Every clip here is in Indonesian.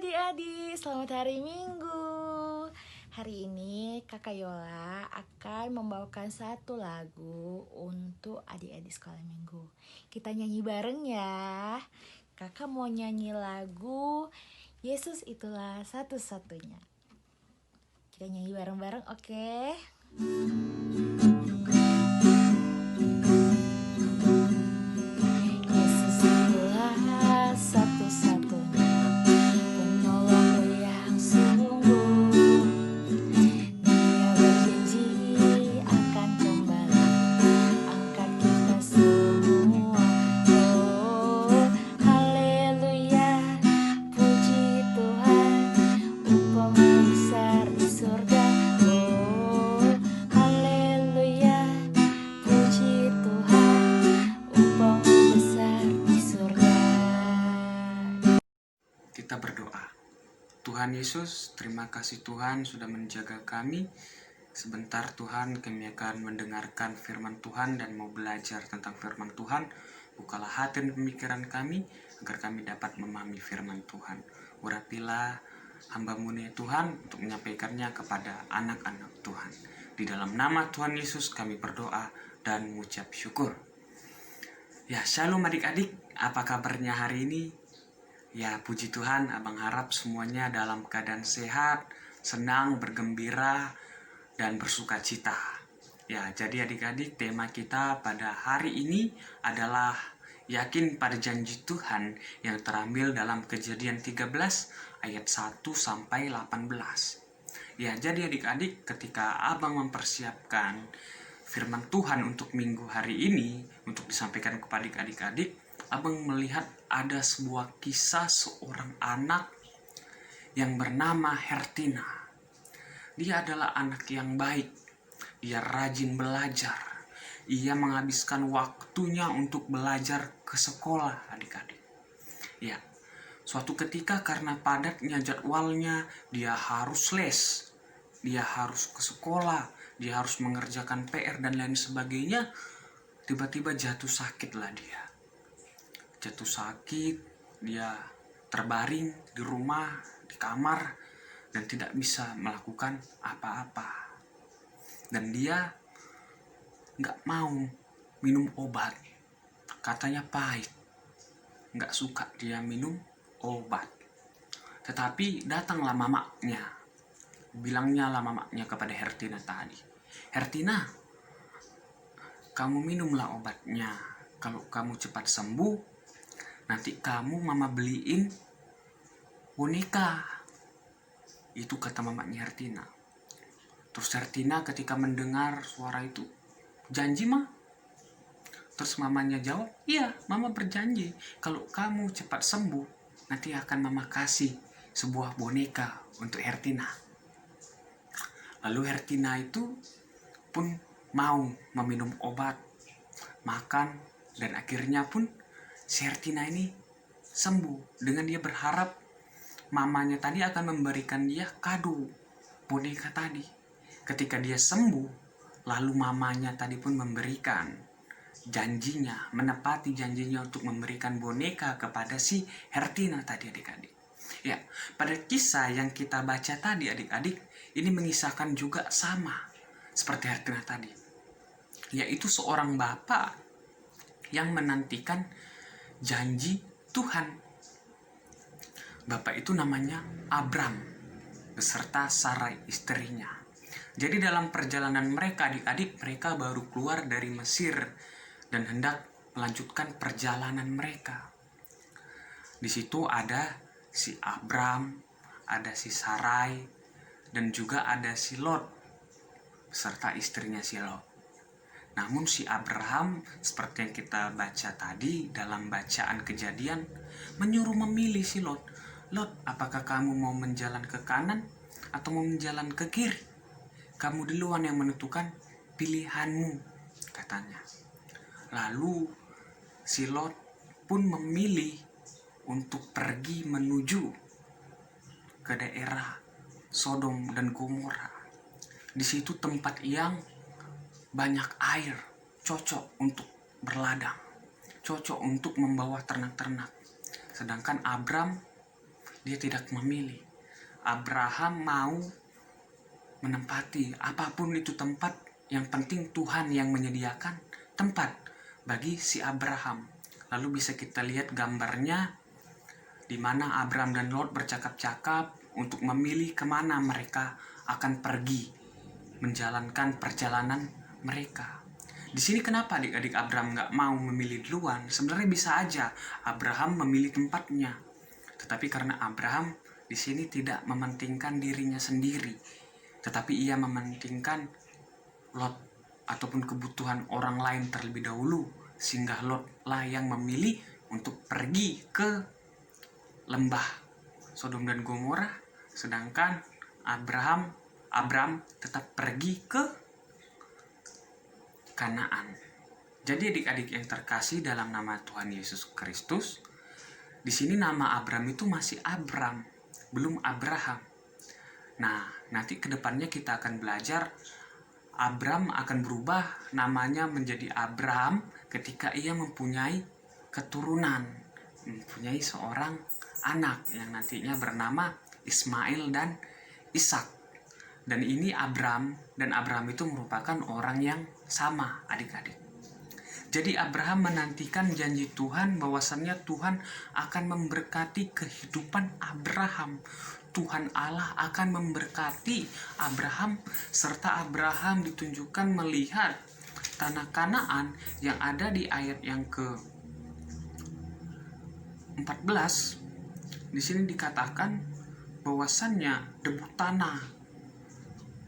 adik-adik, selamat hari Minggu. Hari ini Kakak Yola akan membawakan satu lagu untuk adik-adik sekolah minggu. Kita nyanyi bareng ya. Kakak mau nyanyi lagu Yesus itulah satu-satunya. Kita nyanyi bareng-bareng, oke? Yesus itulah satu-satunya penolongku yang sungguh. Dia berjanji akan kembali angkat kita semua. Oh, haleluya, puji Tuhan, upamu besar di surga. Oh, haleluya, puji Tuhan, upamu besar di surga. Kita berdoa. Tuhan Yesus, terima kasih Tuhan sudah menjaga kami. Sebentar Tuhan, kami akan mendengarkan firman Tuhan dan mau belajar tentang firman Tuhan. Bukalah hati dan pemikiran kami, agar kami dapat memahami firman Tuhan. Urapilah hamba-Mu ya Tuhan, untuk menyampaikannya kepada anak-anak Tuhan. Di dalam nama Tuhan Yesus kami berdoa dan mengucap syukur. Ya, shalom adik-adik, apa kabarnya hari ini? Ya, puji Tuhan, abang harap semuanya dalam keadaan sehat, senang, bergembira, dan bersuka cita. Ya, jadi adik-adik, tema kita pada hari ini adalah yakin pada janji Tuhan yang terambil dalam Kejadian 13 ayat 1 sampai 18. Ya, jadi adik-adik, ketika abang mempersiapkan firman Tuhan untuk minggu hari ini, untuk disampaikan kepada adik-adik, abang melihat ada sebuah kisah seorang anak yang bernama Hertina. Dia adalah anak yang baik. Dia rajin belajar. Ia menghabiskan waktunya untuk belajar ke sekolah, adik-adik. Ya, suatu ketika karena padatnya jadwalnya, dia harus les. Dia harus ke sekolah. Dia harus mengerjakan PR dan lain sebagainya. Tiba-tiba jatuh sakitlah dia. Jatuh sakit, dia terbaring di rumah, di kamar, dan tidak bisa melakukan apa-apa. Dan dia gak mau minum obat. Katanya pahit. Gak suka dia minum obat. Tetapi datanglah mamaknya. Bilangnya lah mamaknya kepada Hertina tadi. Hertina, kamu minumlah obatnya. Kalau kamu cepat sembuh, nanti kamu mama beliin boneka. Itu kata mamanya Hertina. Terus Hertina ketika mendengar suara itu, janji mah? Terus mamanya jawab, iya mama berjanji. Kalau kamu cepat sembuh, nanti akan mama kasih sebuah boneka untuk Hertina. Lalu Hertina itu pun mau meminum obat, makan, dan akhirnya pun si Hertina ini sembuh. Dengan dia berharap mamanya tadi akan memberikan dia kado boneka tadi. Ketika dia sembuh, lalu mamanya tadi pun memberikan janjinya, menepati janjinya untuk memberikan boneka kepada si Hertina tadi, adik-adik. Ya, pada kisah yang kita baca tadi, adik-adik, ini mengisahkan juga sama seperti Hertina tadi, yaitu seorang bapak yang menantikan janji Tuhan. Bapak itu namanya Abram beserta Sarai istrinya. Jadi dalam perjalanan mereka, adik-adik, mereka baru keluar dari Mesir dan hendak melanjutkan perjalanan mereka. Di situ ada si Abram, ada si Sarai, dan juga ada si Lot beserta istrinya si Lot. Namun si Abraham, seperti yang kita baca tadi dalam bacaan Kejadian, menyuruh memilih si Lot. Lot, apakah kamu mau menjalan ke kanan atau mau menjalan ke kiri? Kamu duluan yang menentukan pilihanmu, katanya. Lalu si Lot pun memilih untuk pergi menuju ke daerah Sodom dan Gomora. Di situ tempat yang banyak air, cocok untuk berladang, cocok untuk membawa ternak-ternak. Sedangkan Abram dia tidak memilih. Abraham mau menempati apapun itu tempat, yang penting Tuhan yang menyediakan tempat bagi si Abraham. Lalu bisa kita lihat gambarnya di mana Abraham dan Lot bercakap-cakap untuk memilih kemana mereka akan pergi menjalankan perjalanan mereka. Di sini kenapa adik-adik Abraham nggak mau memilih duluan? Sebenarnya bisa aja Abraham memilih tempatnya, tetapi karena Abraham di sini tidak mementingkan dirinya sendiri, tetapi ia mementingkan Lot ataupun kebutuhan orang lain terlebih dahulu, sehingga Lot lah yang memilih untuk pergi ke lembah Sodom dan Gomora, sedangkan Abraham tetap pergi ke Kanaan. Jadi adik-adik yang terkasih dalam nama Tuhan Yesus Kristus, di sini nama Abram itu masih Abram, belum Abraham. Nah, nanti kedepannya kita akan belajar Abram akan berubah namanya menjadi Abraham ketika ia mempunyai keturunan, mempunyai seorang anak yang nantinya bernama Ismail dan Ishak. Dan ini Abram dan Abraham itu merupakan orang yang sama, adik-adik. Jadi Abraham menantikan janji Tuhan bahwasannya Tuhan akan memberkati kehidupan Abraham. Tuhan Allah akan memberkati Abraham, serta Abraham ditunjukkan melihat tanah Kanaan yang ada di ayat yang ke-14. Di sini dikatakan bahwasannya debu tanah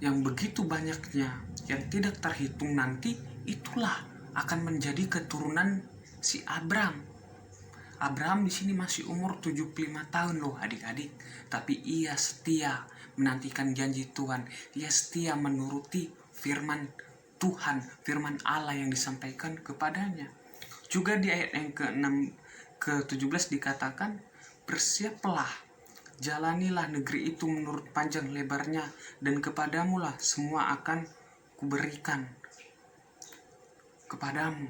yang begitu banyaknya, yang tidak terhitung nanti, itulah akan menjadi keturunan si Abraham. Abraham di sini masih umur 75 tahun loh adik-adik, tapi ia setia menantikan janji Tuhan. Ia setia menuruti firman Tuhan, firman Allah yang disampaikan kepadanya. Juga di ayat yang ke-17 dikatakan, bersiaplah, jalanilah negeri itu menurut panjang lebarnya, dan kepadamulah semua akan kuberikan kepadamu.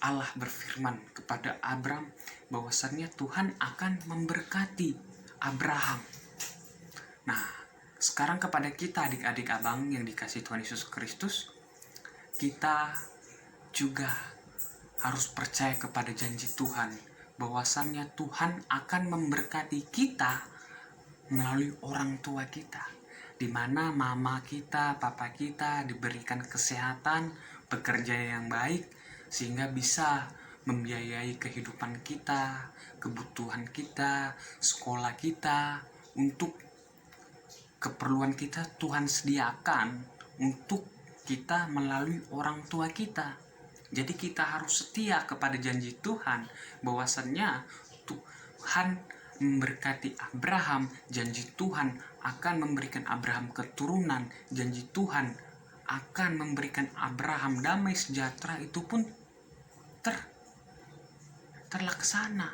Allah berfirman kepada Abraham bahwasannya Tuhan akan memberkati Abraham. Nah, sekarang kepada kita adik-adik abang yang dikasih Tuhan Yesus Kristus, kita juga harus percaya kepada janji Tuhan bahwasannya Tuhan akan memberkati kita melalui orang tua kita, di mana mama kita, papa kita diberikan kesehatan, pekerjaan yang baik, sehingga bisa membiayai kehidupan kita, kebutuhan kita, sekolah kita, untuk keperluan kita Tuhan sediakan untuk kita melalui orang tua kita. Jadi kita harus setia kepada janji Tuhan bahwasannya Tuhan memberkati Abraham, janji Tuhan akan memberikan Abraham keturunan, janji Tuhan akan memberikan Abraham damai sejahtera, itu pun terlaksana.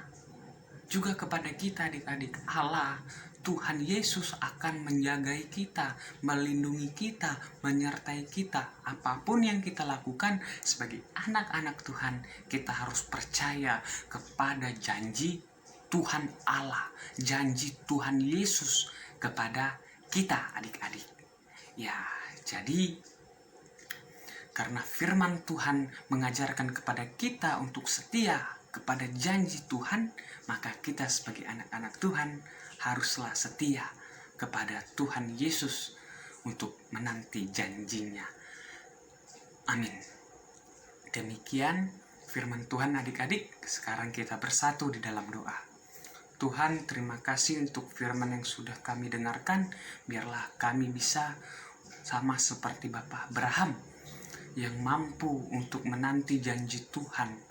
Juga kepada kita adik-adik, Allah Tuhan Yesus akan menjagai kita, melindungi kita, menyertai kita. Apapun yang kita lakukan sebagai anak-anak Tuhan, kita harus percaya kepada janji Tuhan Allah, janji Tuhan Yesus kepada kita adik-adik. Ya, jadi karena firman Tuhan mengajarkan kepada kita untuk setia kepada janji Tuhan, maka kita sebagai anak-anak Tuhan haruslah setia kepada Tuhan Yesus untuk menanti janjinya. Amin. Demikian firman Tuhan adik-adik. Sekarang kita bersatu di dalam doa. Tuhan, terima kasih untuk firman yang sudah kami dengarkan. Biarlah kami bisa sama seperti Bapak Abraham yang mampu untuk menanti janji Tuhan,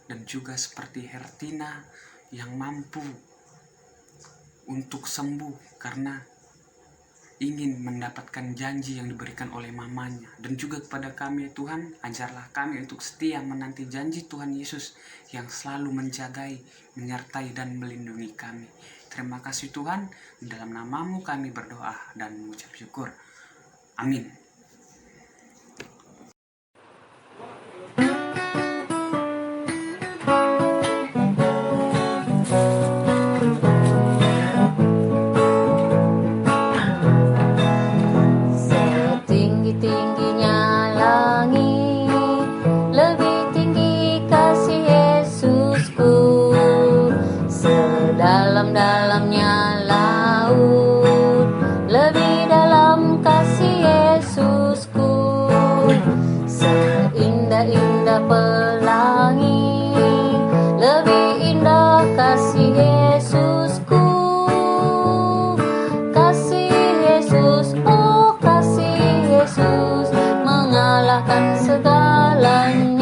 dan juga seperti Hertina yang mampu untuk sembuh karena ingin mendapatkan janji yang diberikan oleh mamanya. Dan juga kepada kami Tuhan, ajarlah kami untuk setia menanti janji Tuhan Yesus yang selalu menjagai, menyertai dan melindungi kami. Terima kasih Tuhan, dalam namamu kami berdoa dan mengucap syukur. Amin. indah pelangi, lebih indah kasih Yesusku. Kasih Yesus, oh kasih Yesus, mengalahkan segalanya.